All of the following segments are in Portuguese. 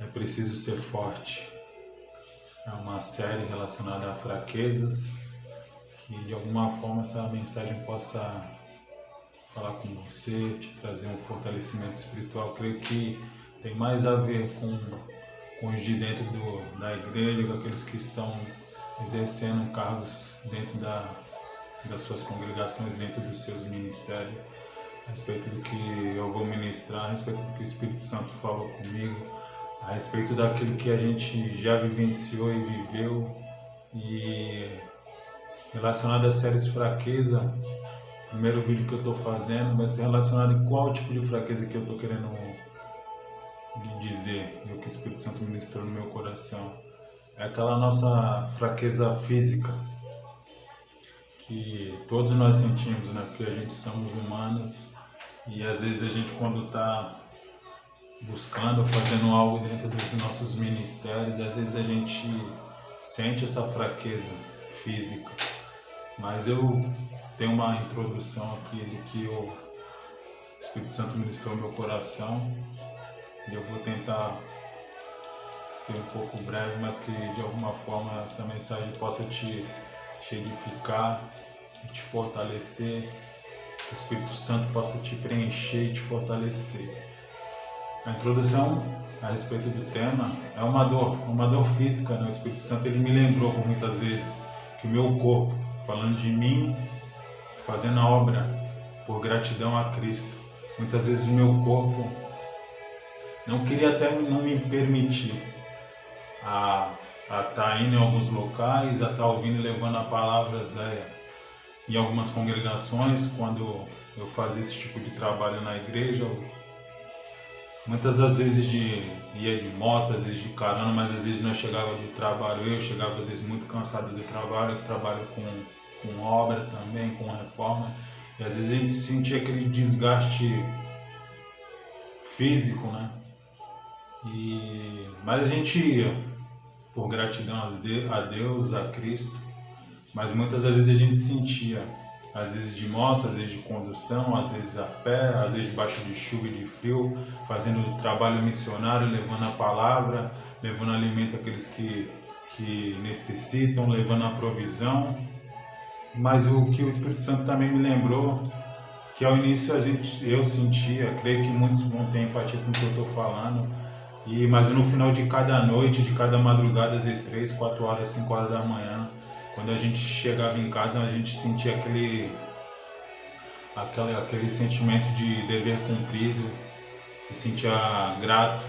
É preciso ser forte. É uma série relacionada a fraquezas, que de alguma forma essa mensagem possa falar com você, te trazer um fortalecimento espiritual. Creio que tem mais a ver com os de dentro da igreja, com aqueles que estão exercendo cargos dentro das suas congregações, dentro dos seus ministérios, a respeito do que eu vou ministrar, a respeito do que o Espírito Santo falou comigo, a respeito daquilo que a gente já vivenciou e viveu. E relacionado às séries fraqueza, o primeiro vídeo que eu estou fazendo vai ser relacionado em qual tipo de fraqueza que eu estou querendo lhe dizer, e o que o Espírito Santo ministrou no meu coração. É aquela nossa fraqueza física, que todos nós sentimos, né? Porque a gente somos humanos e às vezes a gente, quando está buscando, fazendo algo dentro dos nossos ministérios, às vezes a gente sente essa fraqueza física. Mas eu tenho uma introdução aqui do que o Espírito Santo ministrou no meu coração, e eu vou tentar ser um pouco breve, mas que de alguma forma essa mensagem possa te edificar, te fortalecer, que o Espírito Santo possa te preencher e te fortalecer. A introdução a respeito do tema é uma dor física, né? O Espírito Santo ele me lembrou por muitas vezes que o meu corpo, falando de mim, fazendo a obra por gratidão a Cristo, muitas vezes o meu corpo não queria até não me permitir a estar indo em alguns locais, a estar ouvindo e levando a palavra em algumas congregações. Quando eu fazia esse tipo de trabalho na igreja, muitas das vezes ia de moto, às vezes de carona, mas às vezes nós chegava do trabalho, eu chegava às vezes muito cansado do trabalho, eu trabalho com obra também, com reforma, e às vezes a gente sentia aquele desgaste físico, né? Mas a gente ia por gratidão a Deus, a Cristo, mas muitas das vezes a gente sentia, às vezes de moto, às vezes de condução, às vezes a pé, às vezes debaixo de chuva e de frio, fazendo trabalho missionário, levando a palavra, levando alimento àqueles que necessitam, levando a provisão. Mas o que o Espírito Santo também me lembrou, que ao início eu sentia, creio que muitos vão ter empatia com o que eu estou falando, mas no final de cada noite, de cada madrugada, às vezes 3, 4 horas, 5 horas da manhã, quando a gente chegava em casa, a gente sentia aquele sentimento de dever cumprido, se sentia grato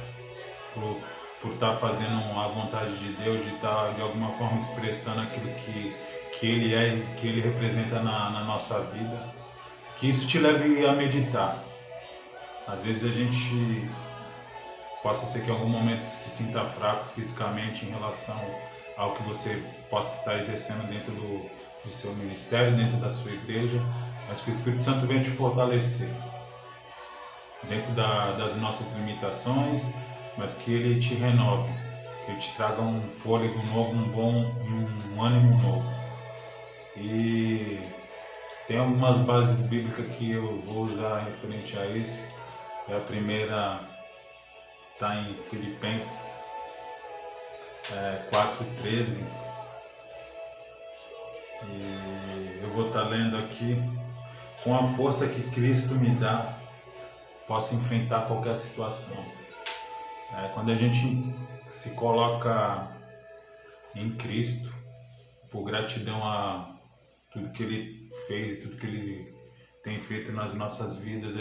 por estar fazendo a vontade de Deus, de estar de alguma forma expressando aquilo que Ele é e que Ele representa na nossa vida. Que isso te leve a meditar. Às vezes a gente possa ser que em algum momento se sinta fraco fisicamente em relação ao que você possa estar exercendo dentro do seu ministério, dentro da sua igreja, mas que o Espírito Santo venha te fortalecer dentro das nossas limitações, mas que Ele te renove, que Ele te traga um fôlego novo, um ânimo novo. E tem algumas bases bíblicas que eu vou usar referente a isso. A primeira está em Filipenses 4:13, e eu vou estar lendo aqui: com a força que Cristo me dá, posso enfrentar qualquer situação. Quando a gente se coloca em Cristo, por gratidão a tudo que Ele fez e tudo que Ele tem feito nas nossas vidas,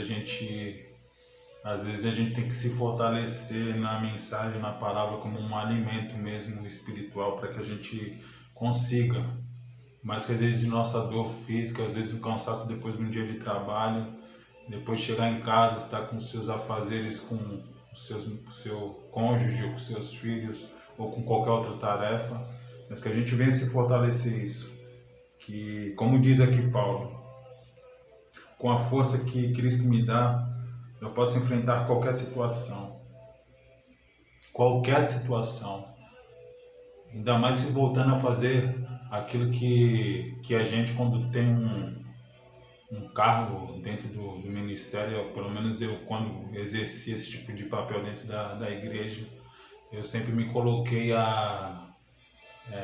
às vezes a gente tem que se fortalecer na mensagem, na palavra, como um alimento mesmo espiritual, para que a gente consiga, mais que às vezes de nossa dor física, às vezes do cansaço depois de um dia de trabalho, depois chegar em casa, estar com os seus afazeres, com o seu cônjuge, ou com seus filhos, ou com qualquer outra tarefa, mas que a gente venha se fortalecer isso. Que, como diz aqui Paulo, com a força que Cristo me dá, eu posso enfrentar qualquer situação. Qualquer situação. Ainda mais se voltando a fazer aquilo que a gente, quando tem um cargo dentro do ministério, pelo menos eu, quando exerci esse tipo de papel dentro da igreja, eu sempre me coloquei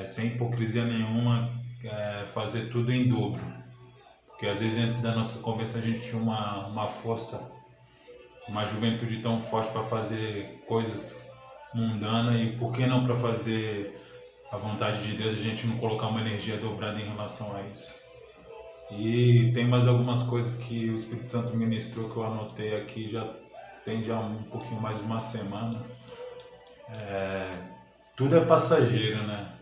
sem hipocrisia nenhuma, fazer tudo em dobro. Porque às vezes antes da nossa conversa a gente tinha uma força, uma juventude tão forte para fazer coisas mundanas, e por que não para fazer a vontade de Deus a gente não colocar uma energia dobrada em relação a isso? E tem mais algumas coisas que o Espírito Santo ministrou que eu anotei aqui, tem um pouquinho mais de uma semana. Tudo é passageiro, né?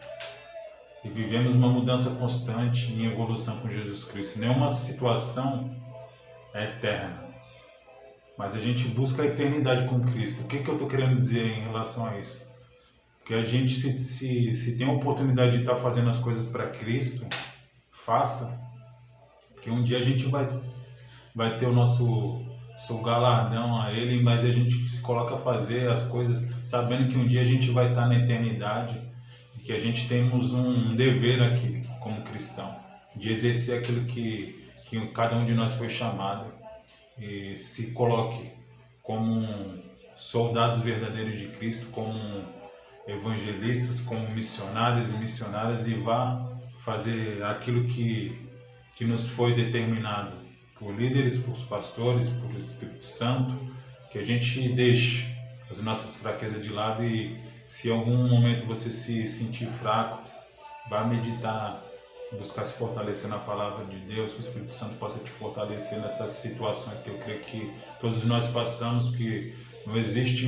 E vivemos uma mudança constante em evolução com Jesus Cristo. Nenhuma situação é eterna, mas a gente busca a eternidade com Cristo. O que eu estou querendo dizer em relação a isso? Que a gente, se tem a oportunidade de estar fazendo as coisas para Cristo, faça, porque um dia a gente vai ter o nosso galardão a Ele, mas a gente se coloca a fazer as coisas sabendo que um dia a gente vai estar na eternidade, e que a gente temos um dever aqui como cristão, de exercer aquilo que cada um de nós foi chamado, e se coloque como soldados verdadeiros de Cristo, como evangelistas, como missionários e missionárias, e vá fazer aquilo que nos foi determinado por líderes, por pastores, por Espírito Santo, que a gente deixe as nossas fraquezas de lado, e se em algum momento você se sentir fraco, vá meditar, buscar se fortalecer na palavra de Deus, que o Espírito Santo possa te fortalecer nessas situações que eu creio que todos nós passamos, que não existe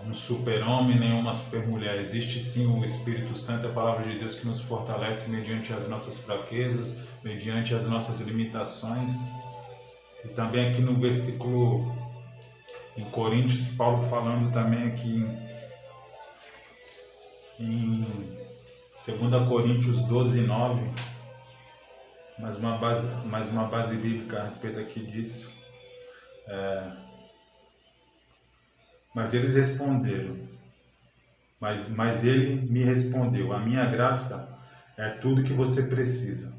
um super-homem nem uma super-mulher, existe sim o Espírito Santo, a palavra de Deus, que nos fortalece mediante as nossas fraquezas, mediante as nossas limitações. E também aqui no versículo em Coríntios, Paulo falando também aqui em 2 Coríntios 12:9, mais uma base bíblica a respeito aqui disso. Mas eles responderam, mas ele me respondeu: a minha graça é tudo que você precisa,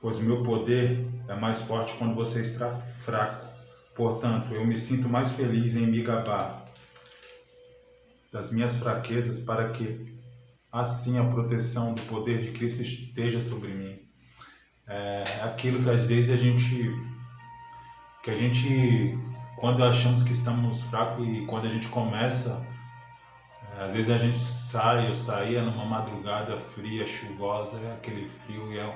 pois o meu poder é mais forte quando você está fraco. Portanto, eu me sinto mais feliz em me gabar das minhas fraquezas, para que assim a proteção do poder de Cristo esteja sobre mim. É aquilo que às vezes a gente, quando achamos que estamos fracos, e quando a gente começa, às vezes a gente eu saía numa madrugada fria, chuvosa, aquele frio, e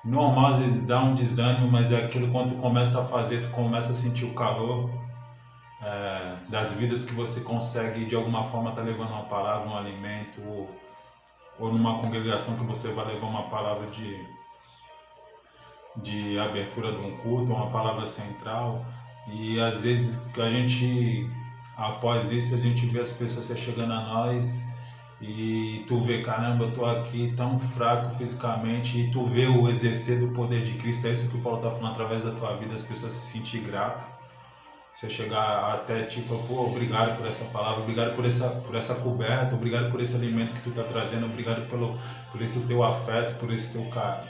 normal, às vezes dá um desânimo, mas é aquilo, quando tu começa a fazer, tu começa a sentir o calor das vidas, que você consegue de alguma forma estar levando uma palavra, um alimento, ou numa congregação que você vai levar uma palavra de abertura de um culto, uma palavra central. E às vezes a gente, após isso, a gente vê as pessoas se chegando a nós, e tu vê, caramba, eu tô aqui tão fraco fisicamente, e tu vê o exercer do poder de Cristo. É isso que o Paulo está falando, através da tua vida, as pessoas se sentir gratas. Você chegar até ti e falar: pô, obrigado por essa palavra, obrigado por essa coberta, obrigado por esse alimento que tu está trazendo, obrigado por esse teu afeto,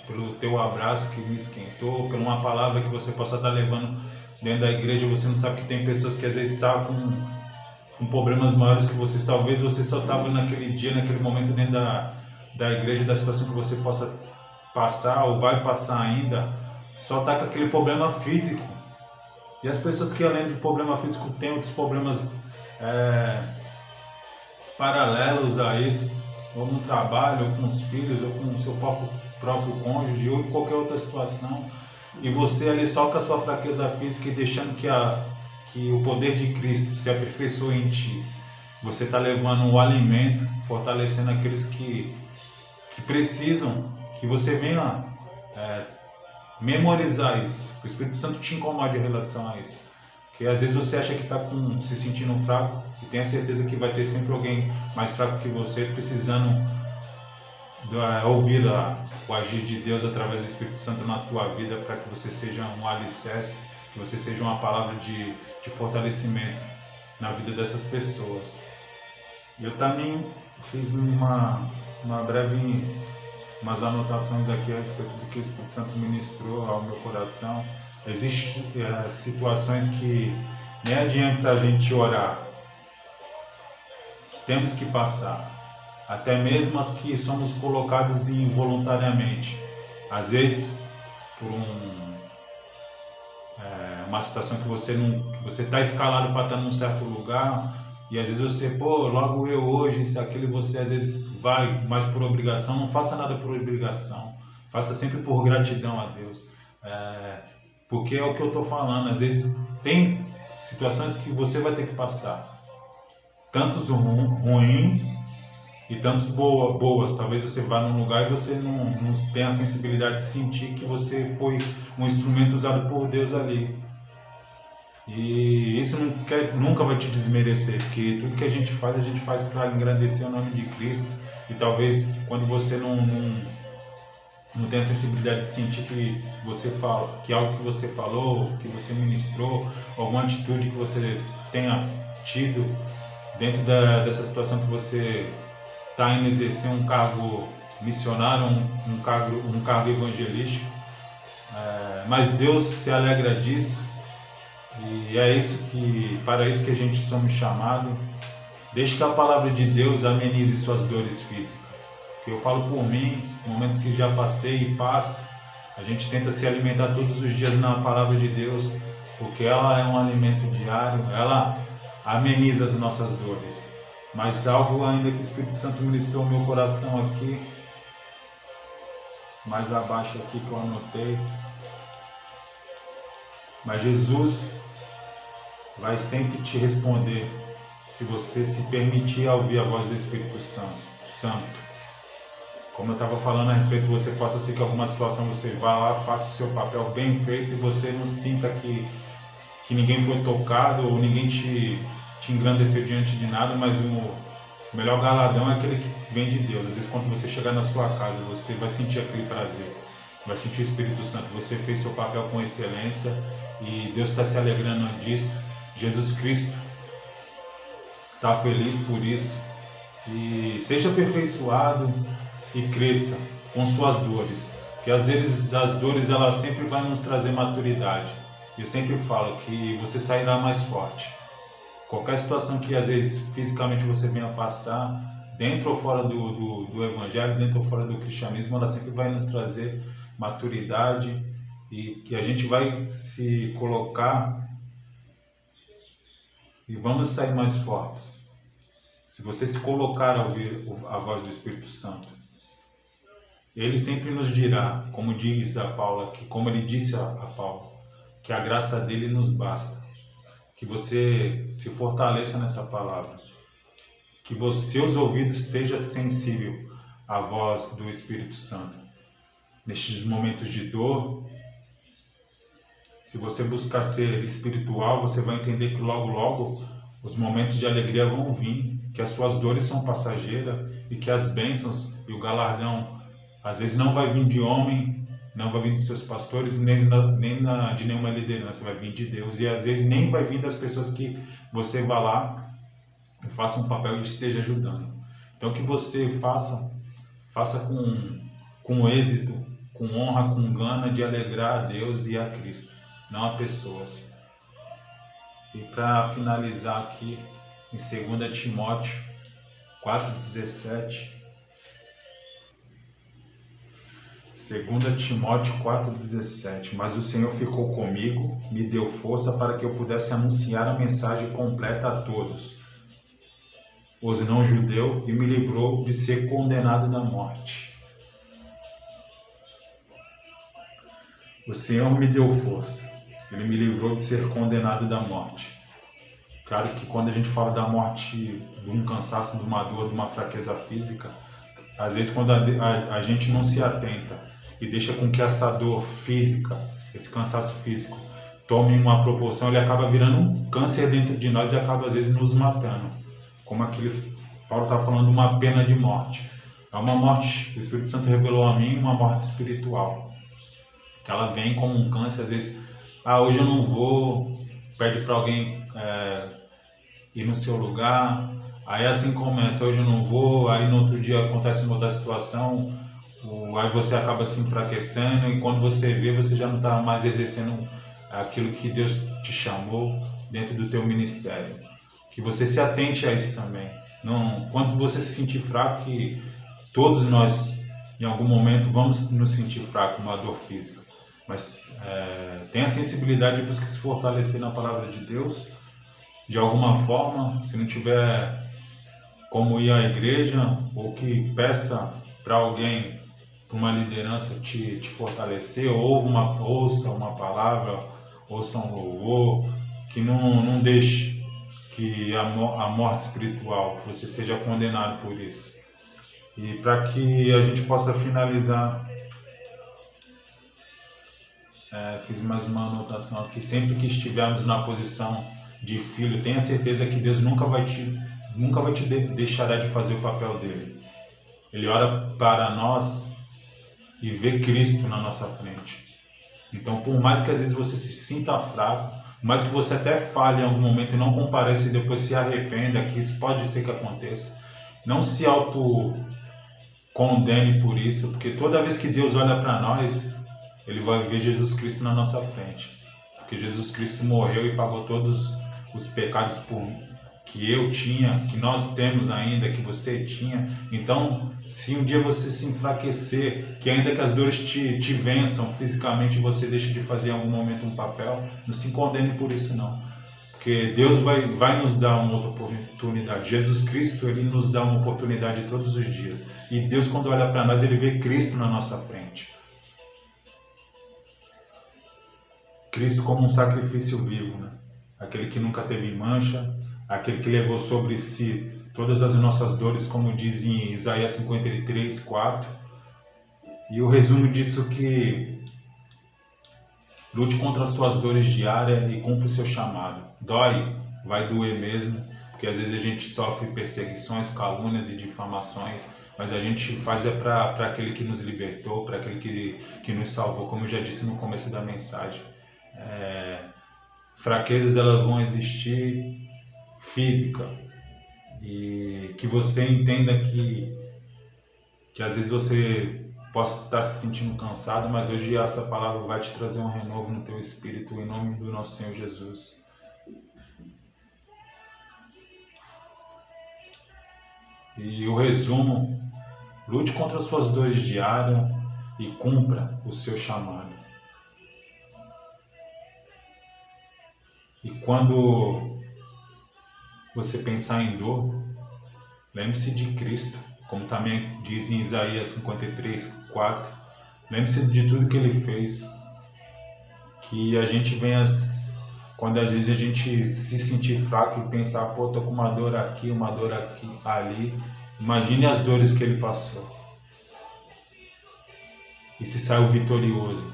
pelo teu abraço que me esquentou, por uma palavra que você possa estar levando dentro da igreja. Você não sabe que tem pessoas que às vezes estão com problemas maiores que vocês. Talvez você só estava naquele dia, naquele momento dentro da igreja, da situação que você possa passar ou vai passar ainda, só está com aquele problema físico. E as pessoas que, além do problema físico, têm outros problemas paralelos a isso, ou no trabalho, ou com os filhos, ou com o seu próprio cônjuge, ou em qualquer outra situação. E você ali só com a sua fraqueza física, e deixando que o poder de Cristo se aperfeiçoe em ti. Você está levando o alimento, fortalecendo aqueles que precisam, que você venha memorizar isso. O Espírito Santo te incomode em relação a isso. Porque às vezes você acha que está se sentindo fraco, e tenha certeza que vai ter sempre alguém mais fraco que você, precisando ouvir o agir de Deus através do Espírito Santo na tua vida, para que você seja um alicerce, que você seja uma palavra de fortalecimento na vida dessas pessoas. Eu também fiz umas anotações aqui a respeito do que o Espírito Santo ministrou ao meu coração. Existem situações que nem adianta a gente orar temos que passar. Até mesmo as que somos colocados involuntariamente. Às vezes, por uma situação que você está escalado para estar num certo lugar, e às vezes você, logo eu hoje, isso, aquilo, e você às vezes vai mais por obrigação. Não faça nada por obrigação, faça sempre por gratidão a Deus. Porque é o que eu estou falando, às vezes tem situações que você vai ter que passar, tantos ruins e tantos boas. Talvez você vá num lugar e você não tenha a sensibilidade de sentir que você foi um instrumento usado por Deus ali. E isso nunca vai te desmerecer, porque tudo que a gente faz para engrandecer o nome de Cristo. E talvez quando você não tem a sensibilidade de sentir que você fala, que algo que você falou, que você ministrou, alguma atitude que você tenha tido dentro dessa situação que você está em exercer um cargo missionário, um cargo evangelístico, mas Deus se alegra disso, e para isso que a gente somos chamados. Deixe que a palavra de Deus amenize suas dores físicas. Que eu falo por mim, momentos que já passei e passo, a gente tenta se alimentar todos os dias na palavra de Deus, porque ela é um alimento diário, ela ameniza as nossas dores. Mas algo ainda que o Espírito Santo ministrou no meu coração aqui, mais abaixo aqui que eu anotei. Mas Jesus vai sempre te responder se você se permitir ouvir a voz do Espírito Santo. Como eu estava falando a respeito, você possa ser que alguma situação você vá lá, faça o seu papel bem feito e você não sinta que ninguém foi tocado ou ninguém te engrandeceu diante de nada, mas o melhor galardão é aquele que vem de Deus. Às vezes quando você chegar na sua casa, você vai sentir aquele prazer, vai sentir o Espírito Santo, você fez seu papel com excelência e Deus está se alegrando disso. Jesus Cristo está feliz por isso. E seja aperfeiçoado e cresça com suas dores, porque às vezes as dores elas sempre vão nos trazer maturidade. Eu sempre falo que você sairá mais forte. Qualquer situação que às vezes fisicamente você venha passar, dentro ou fora do Evangelho, dentro ou fora do cristianismo, ela sempre vai nos trazer maturidade e que a gente vai se colocar e vamos sair mais fortes. Se você se colocar a ouvir a voz do Espírito Santo, Ele sempre nos dirá, como diz a Paula, como ele disse a Paulo, que a graça dele nos basta. Que você se fortaleça nessa palavra, que seus ouvidos estejam sensíveis à voz do Espírito Santo. Nestes momentos de dor, se você buscar ser espiritual, você vai entender que logo os momentos de alegria vão vir, que as suas dores são passageiras e que as bênçãos e o galardão às vezes não vai vir de homem, não vai vir dos seus pastores, nem de nenhuma liderança, vai vir de Deus. E às vezes nem vai vir das pessoas que você vá lá e faça um papel e esteja ajudando. Então que você faça com êxito, com honra, com gana de alegrar a Deus e a Cristo, não a pessoas. E para finalizar aqui, em 2 Timóteo 4,17, 2 Timóteo 4,17. Mas o Senhor ficou comigo, me deu força para que eu pudesse anunciar a mensagem completa a todos os não-judeus e me livrou de ser condenado na morte. O Senhor me deu força, Ele me livrou de ser condenado da morte. Claro que quando a gente fala da morte, de um cansaço, de uma dor, de uma fraqueza física, às vezes quando a gente não se atenta e deixa com que essa dor física, esse cansaço físico, tome uma proporção, ele acaba virando um câncer dentro de nós e acaba às vezes nos matando. Como Paulo está falando, uma pena de morte. É uma morte, o Espírito Santo revelou a mim, uma morte espiritual. Que ela vem como um câncer, às vezes, hoje eu não vou, pede para alguém ir no seu lugar, aí assim começa, hoje eu não vou, aí no outro dia acontece uma outra situação, aí você acaba se enfraquecendo e quando você vê, você já não está mais exercendo aquilo que Deus te chamou dentro do teu ministério. Que você se atente a isso também. Não, quando você se sentir fraco, que todos nós, em algum momento, vamos nos sentir fracos, uma dor física. Mas tenha a sensibilidade de buscar se fortalecer na palavra de Deus. De alguma forma, se não tiver como ir à igreja, ou que peça para alguém, para uma liderança te fortalecer, ouça uma palavra, ouça um louvor, que não deixe que a morte espiritual, você seja condenado por isso. E para que a gente possa finalizar, fiz mais uma anotação aqui. Sempre que estivermos na posição de filho, tenha certeza que Deus nunca vai te deixará de fazer o papel dele. Ele ora para nós e vê Cristo na nossa frente. Então, por mais que às vezes você se sinta fraco, mas que você até falhe em algum momento e não compareça e depois se arrependa, que isso pode ser que aconteça, não se autocondene por isso, porque toda vez que Deus olha para nós, Ele vai ver Jesus Cristo na nossa frente. Porque Jesus Cristo morreu e pagou todos os pecados que eu tinha, que nós temos ainda, que você tinha. Então, se um dia você se enfraquecer, que ainda que as dores te vençam fisicamente, você deixe de fazer em algum momento um papel, não se condene por isso não. Porque Deus vai nos dar uma outra oportunidade. Jesus Cristo, Ele nos dá uma oportunidade todos os dias. E Deus, quando olha para nós, Ele vê Cristo na nossa frente. Cristo como um sacrifício vivo, né? Aquele que nunca teve mancha, aquele que levou sobre si todas as nossas dores, como diz em Isaías 53, 4. E o resumo disso que lute contra as suas dores diárias e cumpra o seu chamado. Dói, vai doer mesmo, porque às vezes a gente sofre perseguições, calúnias e difamações, mas a gente faz para aquele que nos libertou, para aquele que nos salvou, como eu já disse no começo da mensagem. Fraquezas elas vão existir, física, e que você entenda que às vezes você possa estar se sentindo cansado, mas hoje essa palavra vai te trazer um renovo no teu espírito, em nome do nosso Senhor Jesus. E o resumo: lute contra as suas dores diárias e cumpra o seu chamado. E quando você pensar em dor, lembre-se de Cristo, como também diz em Isaías 53, 4. Lembre-se de tudo que Ele fez, que a gente venha, quando às vezes a gente se sentir fraco e pensar, pô, tô com uma dor aqui, ali. Imagine as dores que Ele passou e se saiu vitorioso,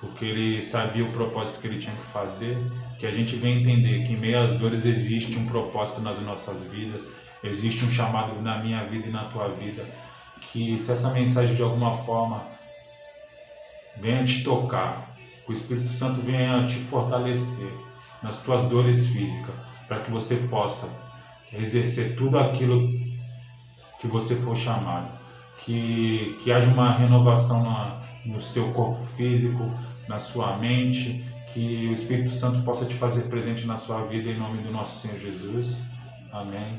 porque Ele sabia o propósito que Ele tinha que fazer. Que a gente venha entender que em meio às dores existe um propósito nas nossas vidas, existe um chamado na minha vida e na tua vida, que se essa mensagem de alguma forma venha te tocar, que o Espírito Santo venha te fortalecer nas tuas dores físicas, para que você possa exercer tudo aquilo que você for chamado, que haja uma renovação no seu corpo físico, na sua mente, que o Espírito Santo possa te fazer presente na sua vida, em nome do nosso Senhor Jesus. Amém.